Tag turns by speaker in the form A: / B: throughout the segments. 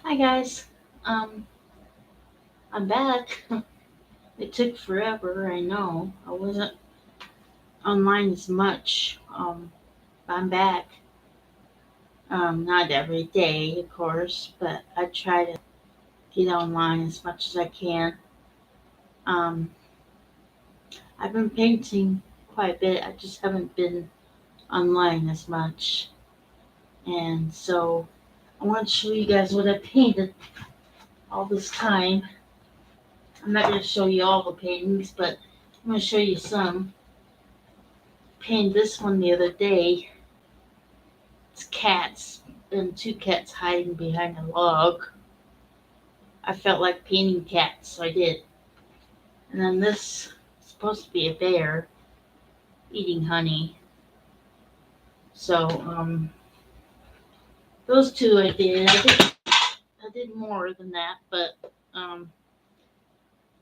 A: Hi guys. Um, I'm back. It took forever, I know. I wasn't online as much. But I'm back. Not every day, of course, but I try to get online as much as I can. Um, I've been painting quite a bit. I just haven't been online as much. And so I want to show you guys what I painted all this time. I'm not going to show you all the paintings, but I'm going to show you some. Painted this one the other day. It's cats and two cats hiding behind a log. I felt like painting cats, so I did. And then this is supposed to be a bear eating honey. So those two I did. I did more than that, but um,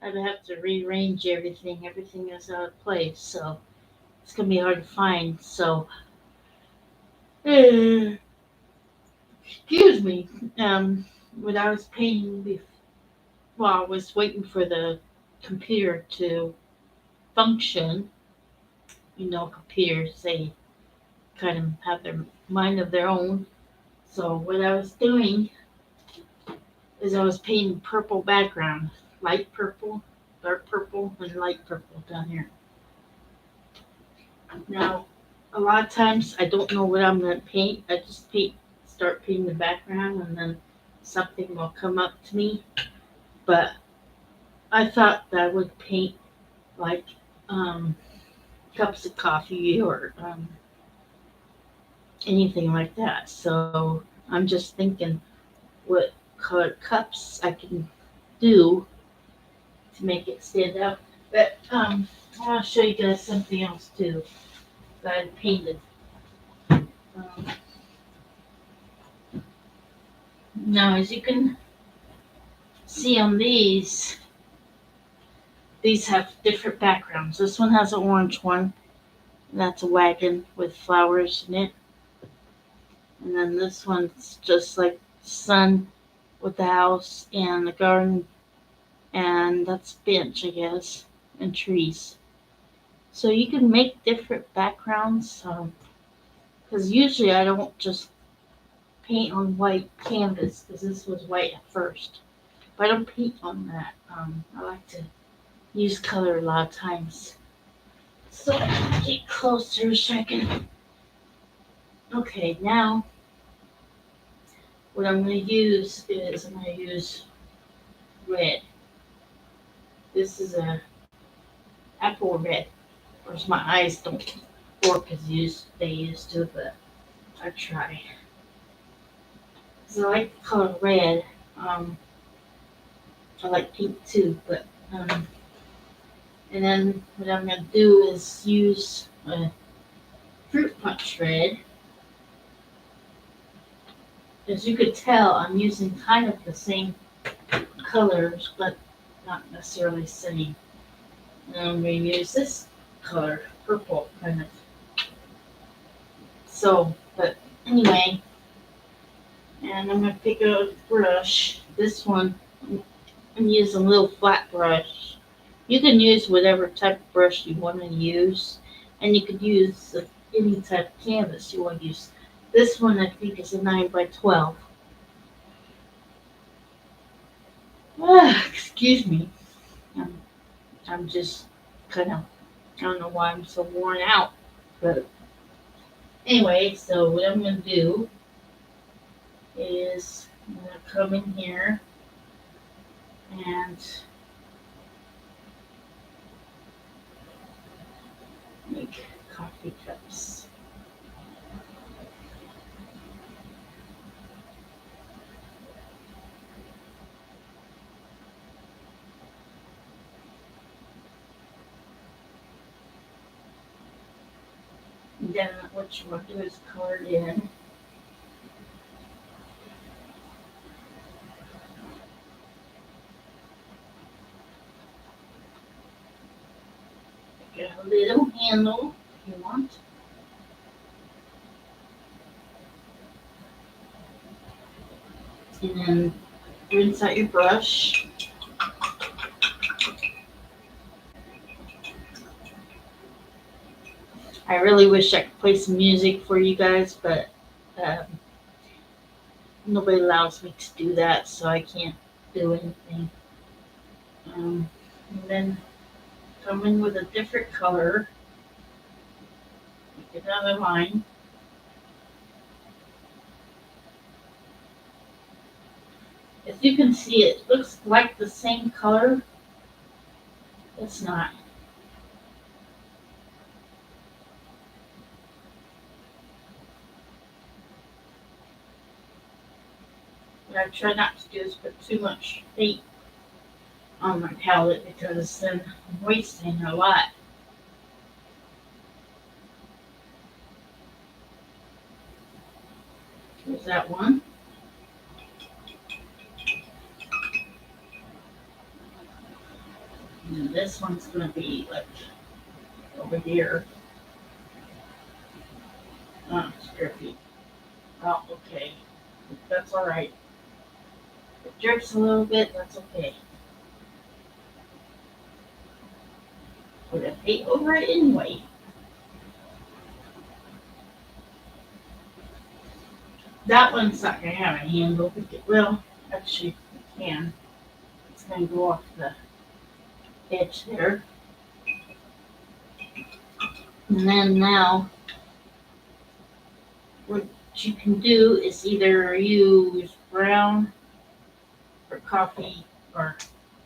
A: I'd have to rearrange everything. Everything is out of place, so it's gonna be hard to find. So, uh, excuse me. When I was painting before, well, I was waiting for the computer to function. Computers, they kind of have their mind of their own. So what I was doing is I was painting purple background, light purple, dark purple, and light purple down here. Now, a lot of times I don't know what I'm going to paint. I just start painting the background, and then something will come up to me. But I thought that I would paint like um, cups of coffee or anything like that. So I'm just thinking what color cups I can do to make it stand out. But I'll show you guys something else too that I painted. Um, now, as you can see on these have different backgrounds. This one has an orange one. That's a wagon with flowers in it. And then this one's just like sun with the house and the garden, and that's bench, I guess, and trees. So you can make different backgrounds. Because usually I don't just paint on white canvas, because this was white at first. But I don't paint on that. I like to use color a lot of times. So get closer so I can. Okay, now what I'm going to use is I'm going to use red. This is a apple red. Of course, my eyes don't work as they used to, but I try. So I like the color red. Um, I like pink too, but and then what I'm gonna do is use a fruit punch red. As you could tell, I'm using kind of the same colors, but not necessarily same. And I'm gonna use this color, purple, kind of. So, but anyway, and I'm gonna pick a brush. This one, I'm using a little flat brush. You can use whatever type of brush you want to use, and you could use any type of canvas you want to use. This one I think is a 9 by 12. Excuse me. I'm, I'm just kind of, I don't know why I'm so worn out. But anyway, so what I'm going to do is I'm going to come in here and make coffee cups. And then what you want to do is color it in. Get a little handle if you want. And then rinse out your brush. I really wish I could play some music for you guys, but um, nobody allows me to do that, so I can't do anything. And then come in with a different color, make another line. If you can see, it looks like the same color. It's not. What I try not to do is put too much paint on my palette because then I'm wasting a lot. Here's that one. And this one's going to be like over here. Oh, it's drippy. Oh, okay. That's alright. It drips a little bit, that's okay. Put a paint over it anyway. That one's not going to have a handle. Well, actually, it can. It's going to go off the edge there. And then now, what you can do is either use brown or coffee, or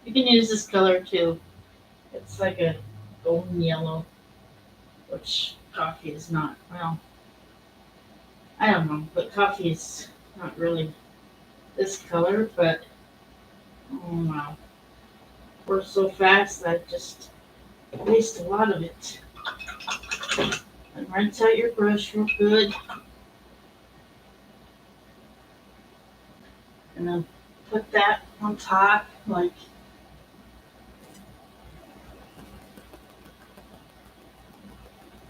A: you can use this color too. It's like a golden yellow, which coffee is not. Well, I don't know, but coffee is not really this color, but oh wow. Works so fast, I just waste a lot of it. And rinse out your brush real good. And then put that on top, like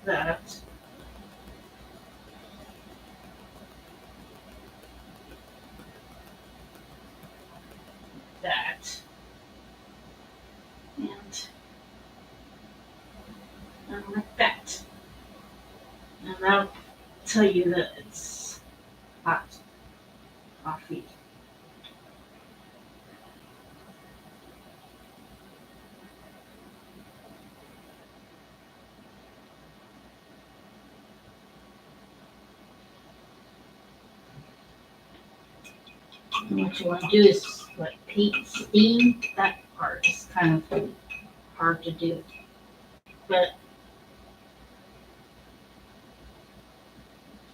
A: that. That. And like that. And that'll tell you that it's hot coffee. And what you want to do is let paint steam. That part is kind of hard to do. But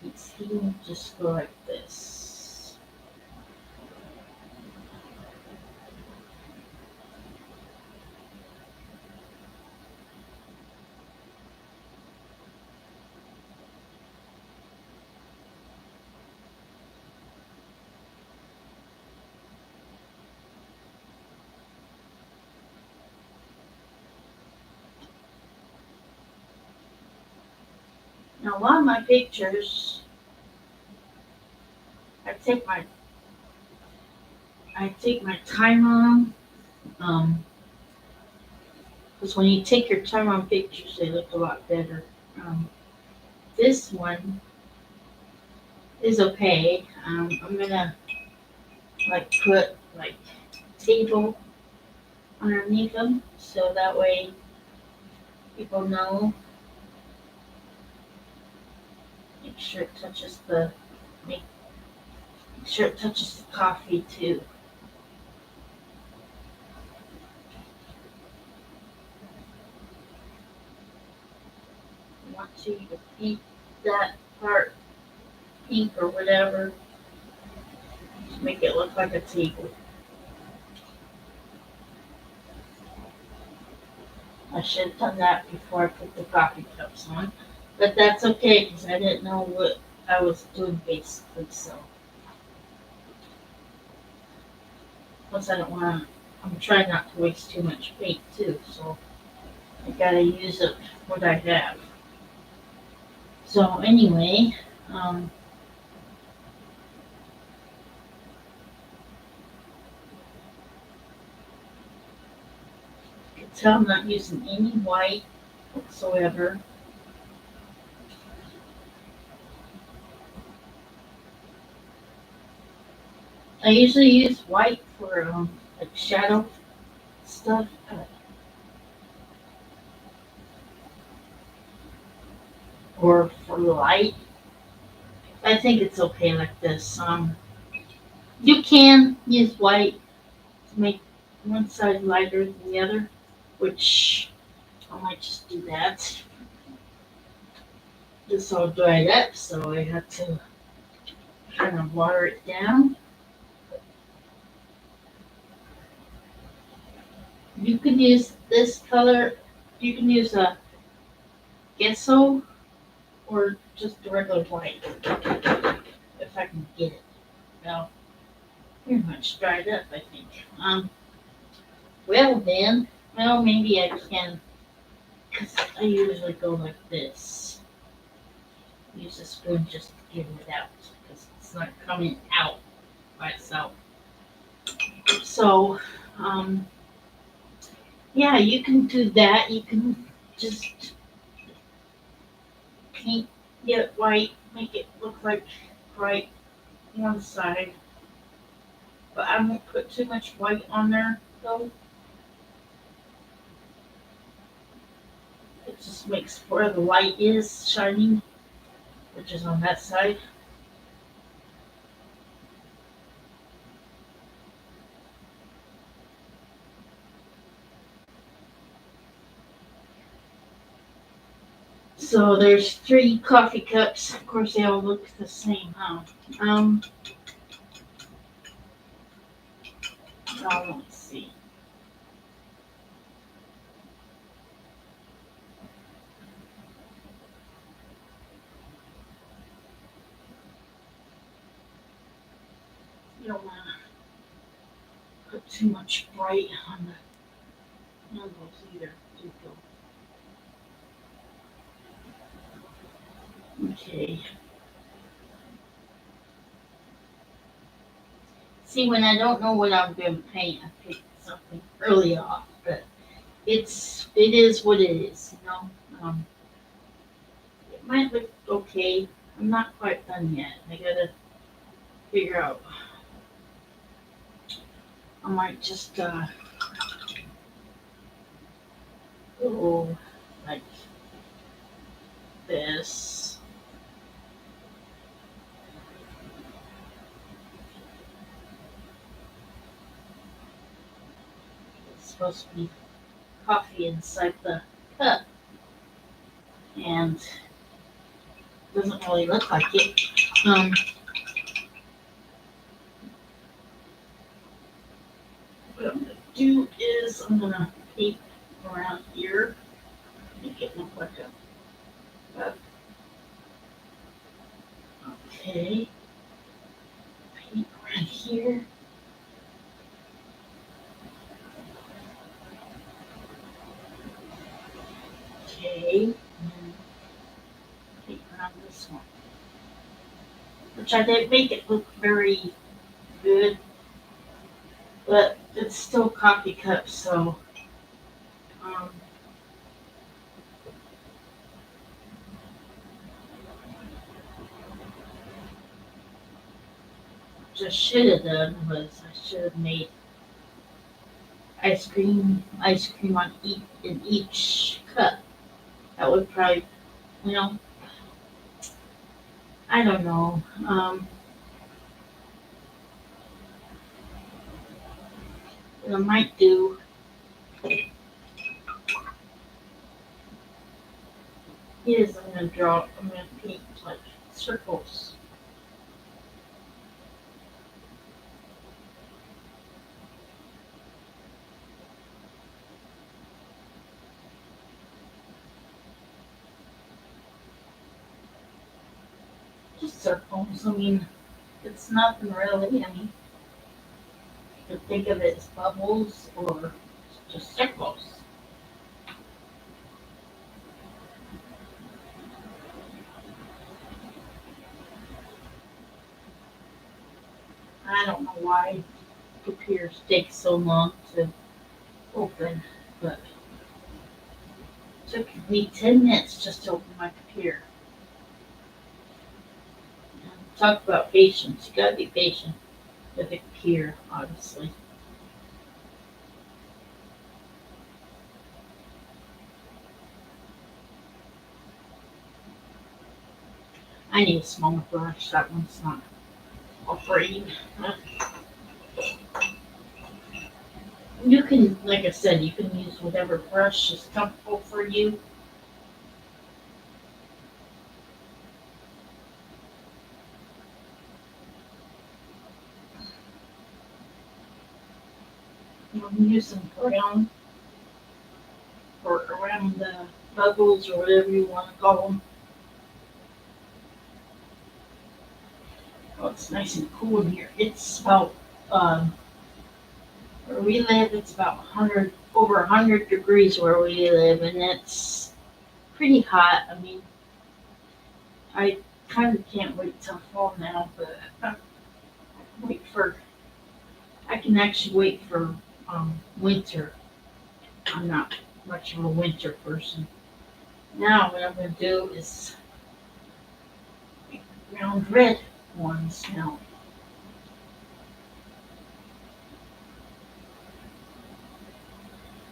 A: paint steam, just go like this. Now, a lot of my pictures, I take my time on them. Because when you take your time on pictures, they look a lot better. This one is okay. I'm gonna like put like table underneath them, so that way people know. Make sure it touches the make sure it touches the coffee too. I want you to paint that part pink or whatever to make it look like a table. I should have done that before I put the coffee cups on, but that's okay because I didn't know what I was doing basically. So, plus I don't want to. I'm trying not to waste too much paint too, so I gotta use up what I have. So anyway, um, tell I'm not using any white whatsoever. I usually use white for like shadow stuff, or for light. I think it's okay like this. You can use white to make one side lighter than the other, which I might just do that. This all dried up, so I had to kind of water it down. You can use this color. You can use a gesso or just a regular white if I can get it. Well, pretty much dried up, I think. Well then, well maybe I can, cause I usually go like this. Use a spoon just to get it out, cause it's not coming out by itself. So, um, yeah, you can do that. You can just paint it white, make it look like bright one side. But I won't put too much white on there though. It just makes where the light is shining, which is on that side. So there's 3 coffee cups. Of course, they all look the same, huh? Um, let's see. You don't want to put too much bright on the handles either. Okay. See, when I don't know what I'm going to paint, I pick something early off, but it is what it is, you know. It might look okay. I'm not quite done yet. I gotta figure out. I might just go like this. It's supposed to be coffee inside the cup, and doesn't really look like it. What I'm gonna do is I'm gonna paint around here, make it look like a cup. Okay, paint around here. Okay, and paint around this one, which I did make it look very good, but it's still coffee cups, so um, what I should have done was I should have made ice cream on each in each cup. That would probably, you know, I don't know. What I might do is I'm gonna paint like circles. Just circles. I mean, it's nothing really. I mean, you could think of it as bubbles or just circles. I don't know why computers take so long to open, but Took me 10 minutes just to open my computer. Talk about patience. You gotta be patient with a computer, obviously. I need a smaller brush. That one's not operating. You can, like I said, you can use whatever brush is comfortable for you. I'm using brown or around the bubbles or whatever you want to call them. Oh, it's nice and cool in here. It's about where we live. It's about 100 over 100 degrees where we live, and it's pretty hot. I mean, I kind of can't wait till fall now, but wait for I can actually wait for winter. I'm not much of a winter person. Now what I'm gonna do is make round red ones now.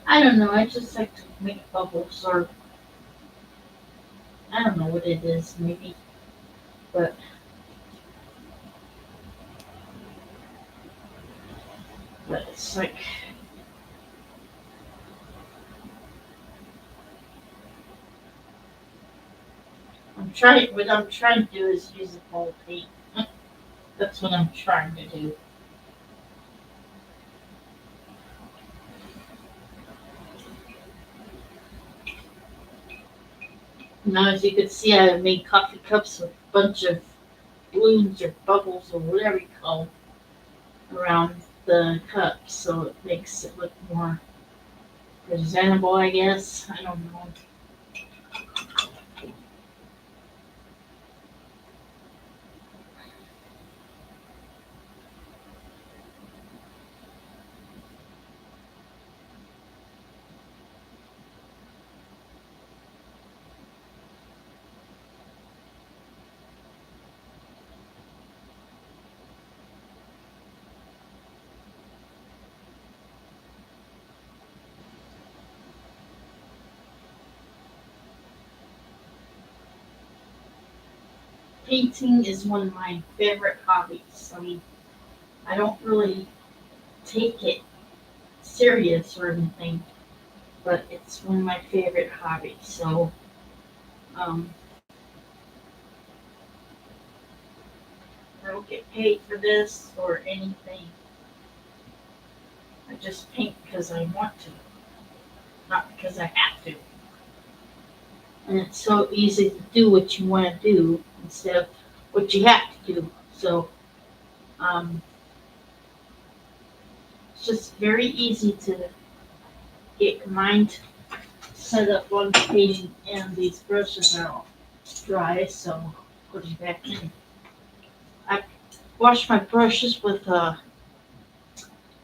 A: I don't know, I just like to make bubbles or I don't know what it is maybe, but it's like what I'm trying to do is use a ball paint. That's what I'm trying to do. Now as you can see I have made coffee cups with a bunch of balloons or bubbles or whatever you call them around the cup, so it makes it look more presentable, I guess. I don't know. Painting is one of my favorite hobbies. I mean, I don't really take it serious or anything, but it's one of my favorite hobbies. So, um, I don't get paid for this or anything. I just paint because I want to, not because I have to. And it's so easy to do what you want to do instead of what you have to do. So, um, it's just very easy to get your mind set up on painting, and these brushes are all dry, so put them back in. I wash my brushes with hot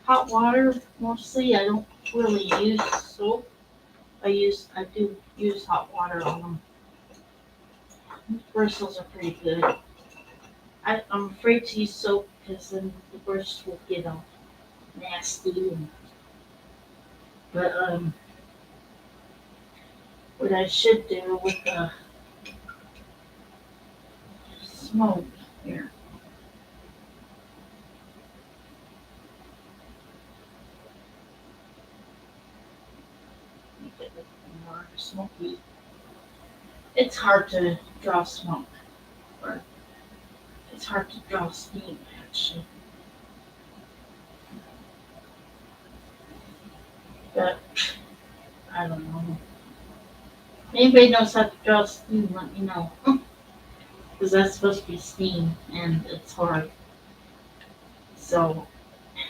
A: water mostly. I don't really use soap. I do use hot water on them. Bristles are pretty good. I'm afraid to use soap because then the brushes will get all nasty. But what I should do with the smoke here, make it look more smoky. It's hard to draw smoke, or it's hard to draw steam actually. But I don't know. Anybody knows how to draw steam? Let me know. Because that's supposed to be steam, and it's hard. So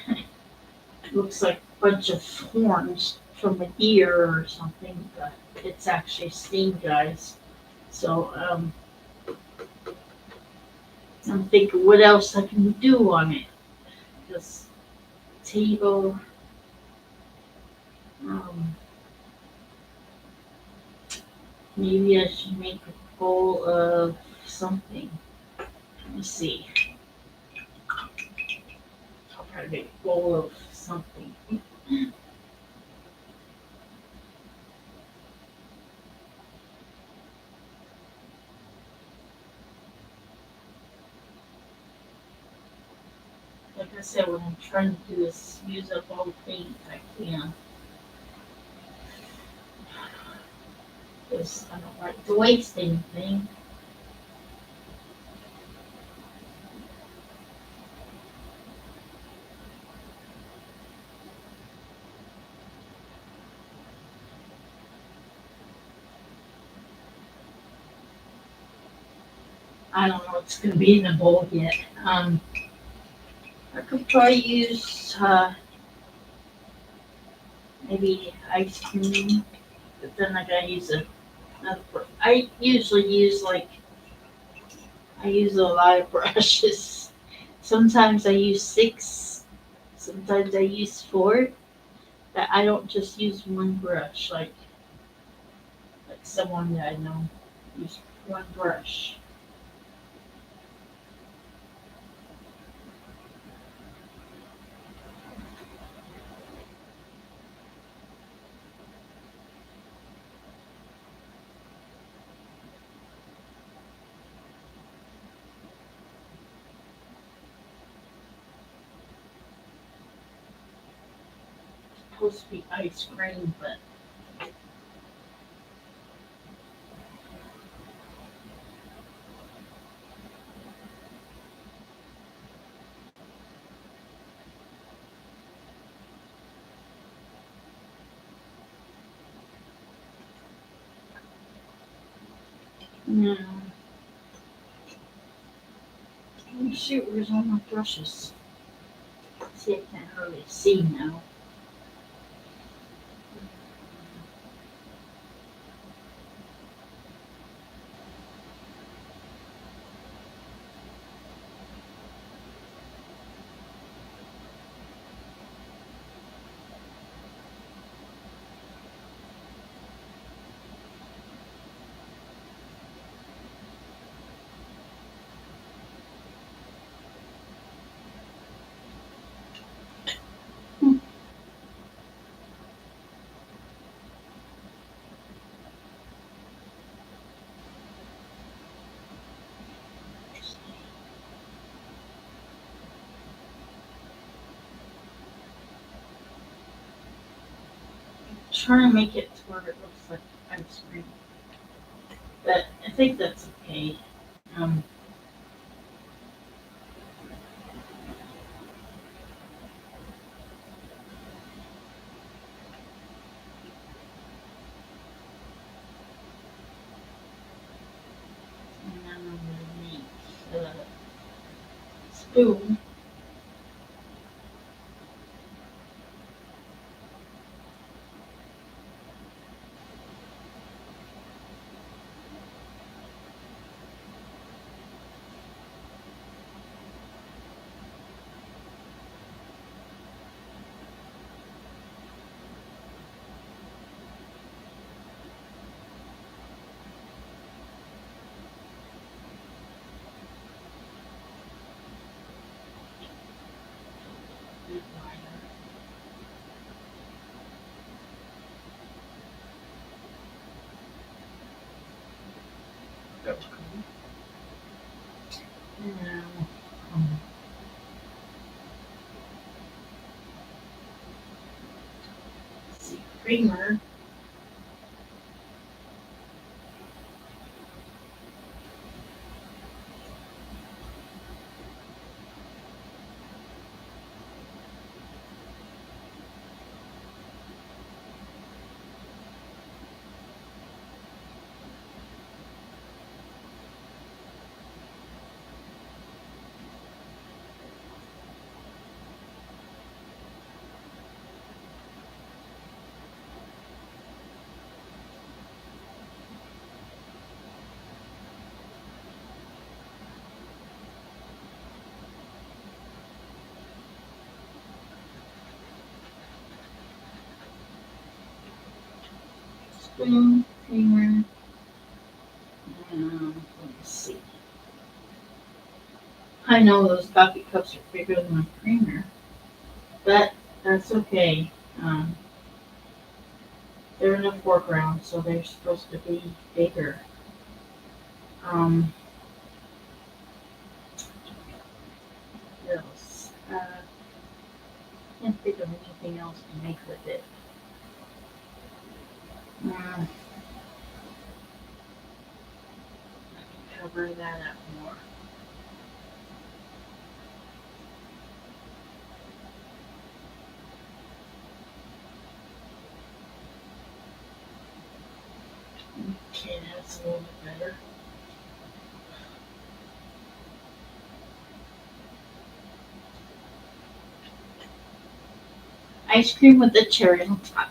A: it looks like a bunch of horns from a deer or something, but it's actually steam, guys. So I'm thinking what else I can do on it. This table. Um, Maybe I should make a bowl of something. Let me see. I'll try to make a bowl of something. Like I said, what I'm trying to do is use up all the paint I can. Because I don't like to waste anything. I don't know what's going to be in the bowl yet. I could probably use maybe ice cream, but then I gotta use another. I usually use I use a lot of brushes. Sometimes I use six, sometimes I use four. But I don't just use one brush like someone that I know use one brush. It's supposed to be ice cream, but no. Let me see where's all my brushes. See, I can't hardly see now. Hmm. Trying to make it to where it looks like ice cream, but I think that's okay. Um, and then I'm gonna make a spoon. Now, um, let's see, creamer. Spoon, creamer. Let me see. I know those coffee cups are bigger than my creamer, but that's okay. Um, they're in the foreground, so they're supposed to be bigger. Um, what else? Can't think of anything else to make with it. I can cover that up more. Okay, that's a little bit better. Ice cream with the cherry on top.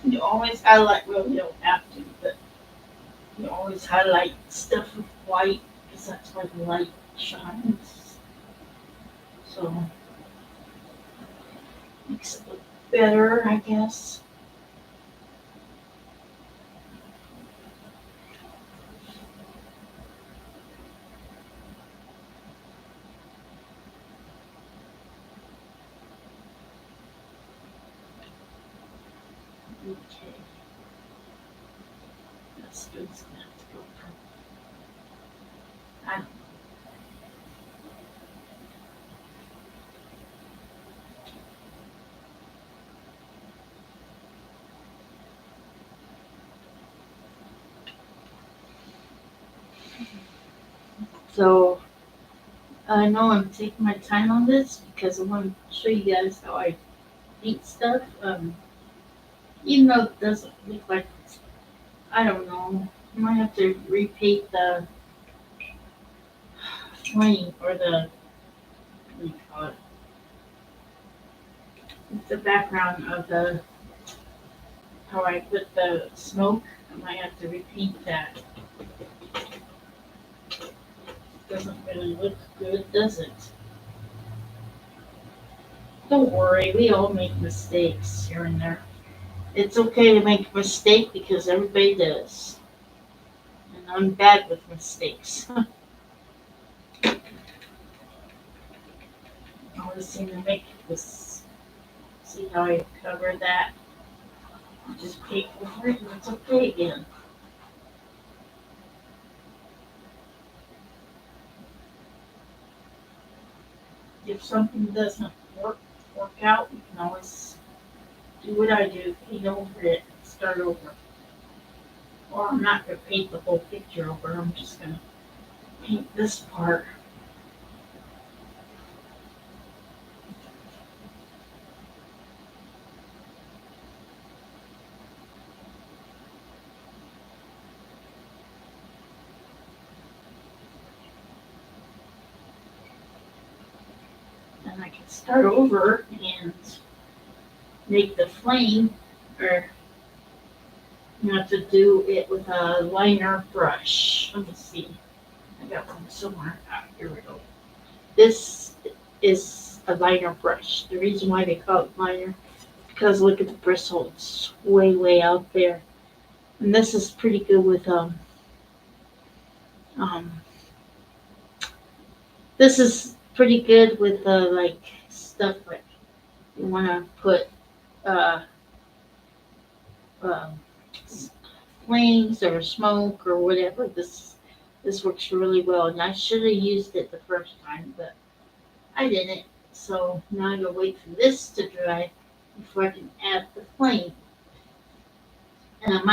A: And you always highlight, well, you don't have to, but you always highlight stuff with white because that's where the light shines. So makes it look better, I guess. Okay, that's good. It's gonna have to go from. I don't So I know I'm taking my time on this because I want to show you guys how I paint stuff. Even though it doesn't look like, I don't know, I might have to repaint the flame or what do you call it? The background of the how I put the smoke. I might have to repaint that. Doesn't really look good, does it? Don't worry, we all make mistakes here and there. It's okay to make a mistake because everybody does. And I'm bad with mistakes. I always seem to make this. See how I cover that? Just paint over it and it's okay again. If something doesn't work out, you can always do what I do, paint over it, start over. Or I'm not gonna paint the whole picture over, I'm just gonna paint this part. And I can start over and make the flame, or you have to do it with a liner brush. Let me see. I got one somewhere. Ah, here we go. This is a liner brush. The reason why they call it liner, because look at the bristle. It's way out there. And this is pretty good with um this is pretty good with like stuff like you wanna put uh um flames or smoke or whatever. This works really well, and I should have used it the first time, but I didn't. So now I gotta wait for this to dry before I can add the flame. And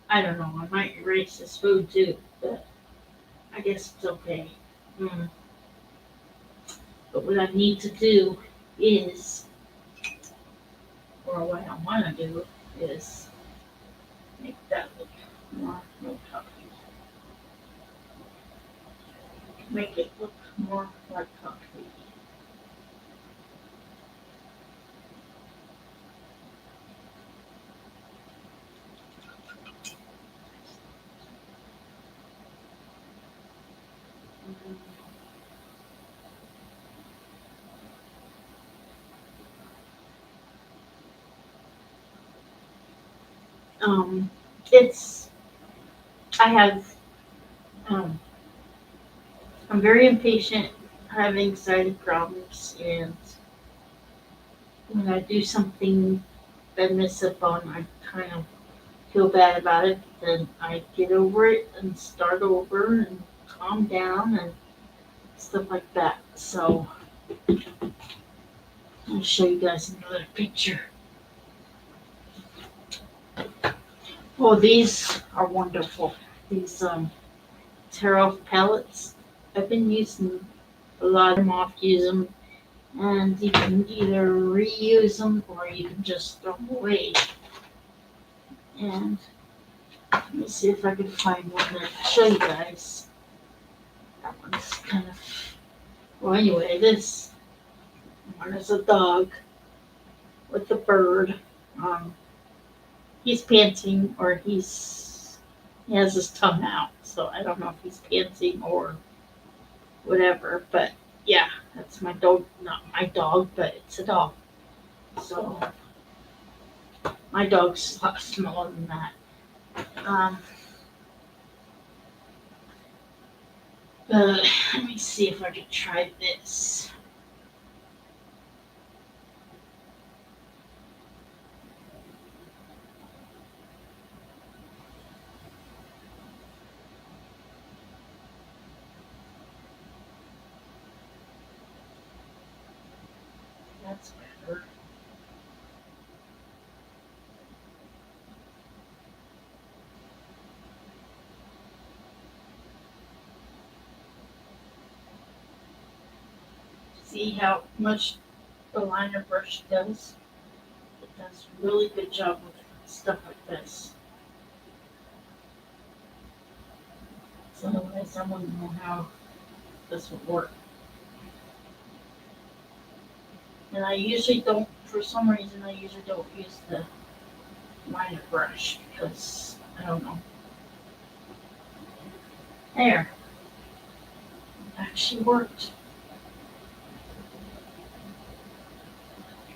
A: I don't know, I might erase this food too, but I guess it's okay. Mm. But what I need to do is, or what I want to do is make that look more. Nope, make it look more like concrete. Um, it's I have um, I'm very impatient, I have anxiety problems, and when I do something that I mess up on, I kind of feel bad about it. Then I get over it and start over and calm down and stuff like that. So I'll show you guys another picture. Oh, these are wonderful. These tear off pellets. I've been using a lot of them off, use them, and you can either reuse them or you can just throw them away. And let me see if I can find one that I can show you guys. That one's kind of well. Anyway, this one is a dog with a bird. Um, he's panting or he has his tongue out, so I don't know if he's panting or whatever. But yeah, that's my dog. Not my dog, but it's a dog. So my dog's a lot smaller than that. Um, let me see if I can try this. That's better. See how much the liner brush does? It does a really good job with stuff like this. So otherwise I wouldn't know how this would work. And I usually don't, for some reason, I usually don't use the liner brush because I don't know. There, it actually worked.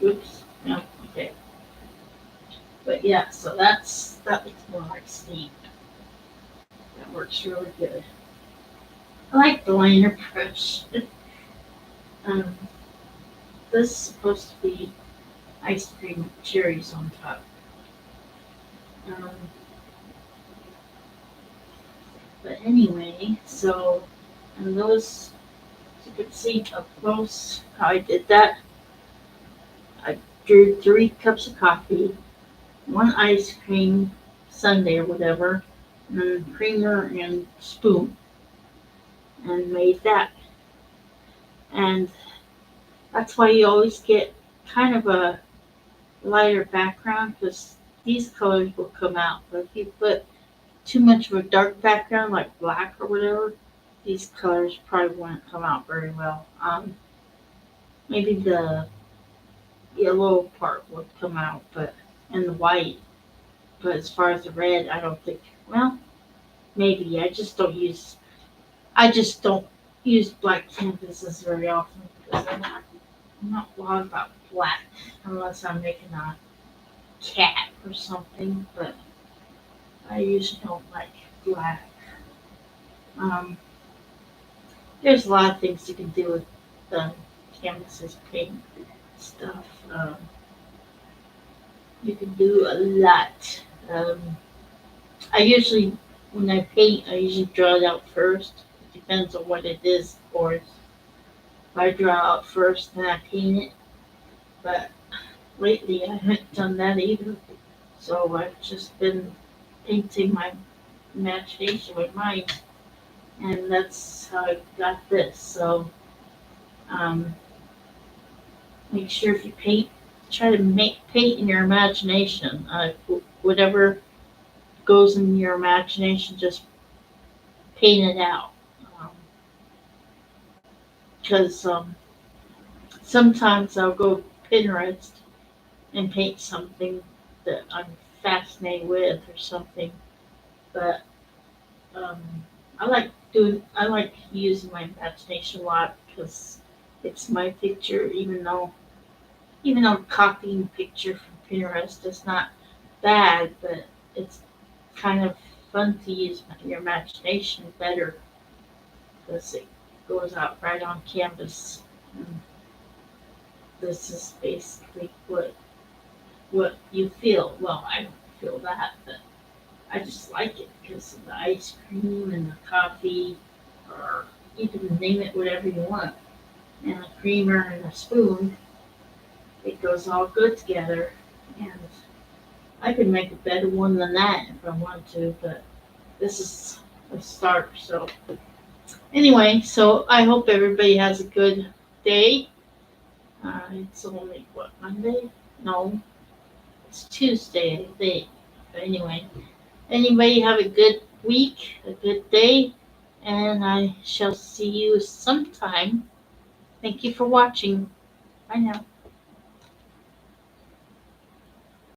A: Oops, no, okay. But yeah, so that looks more like steam. That works really good. I like the liner brush. um, this is supposed to be ice cream with cherries on top. Um, but anyway, so and those you can see up close how I did that. I drew 3 cups of coffee, one ice cream sundae or whatever, and then creamer and spoon, and made that. And that's why you always get kind of a lighter background because these colors will come out. But if you put too much of a dark background like black or whatever, these colors probably won't come out very well. Maybe the yellow part would come out, but and the white. But as far as the red, I don't think. Well, maybe I just don't use black canvases very often because I'm not wild about black unless I'm making a cat or something. But I usually don't like black. Um, there's a lot of things you can do with the canvases, paint stuff. You can do a lot. Um, I usually, when I paint, I usually draw it out first. It depends on what it is, of course. If I draw out first, then I paint it. But lately, I haven't done that either. So I've just been painting my imagination with mine, and that's how I got this. So um, make sure if you paint, try to make paint in your imagination. Whatever goes in your imagination, just paint it out. Um, because sometimes I'll go Pinterest and paint something that I'm fascinated with or something. But um, I like using my imagination a lot because it's my picture. Even though copying a picture from Pinterest is not bad, but it's kind of fun to use your imagination better because it goes out right on canvas. And this is basically what you feel. Well, I don't feel that, but I just like it because of the ice cream and the coffee, or you can name it whatever you want. And a creamer and a spoon, it goes all good together. And I could make a better one than that if I want to, but this is a start. So anyway, so I hope everybody has a good day. It's only what, Monday? No, it's Tuesday, I think. But anyway, anybody have a good week, a good day, and I shall see you sometime. Thank you for watching. Bye now.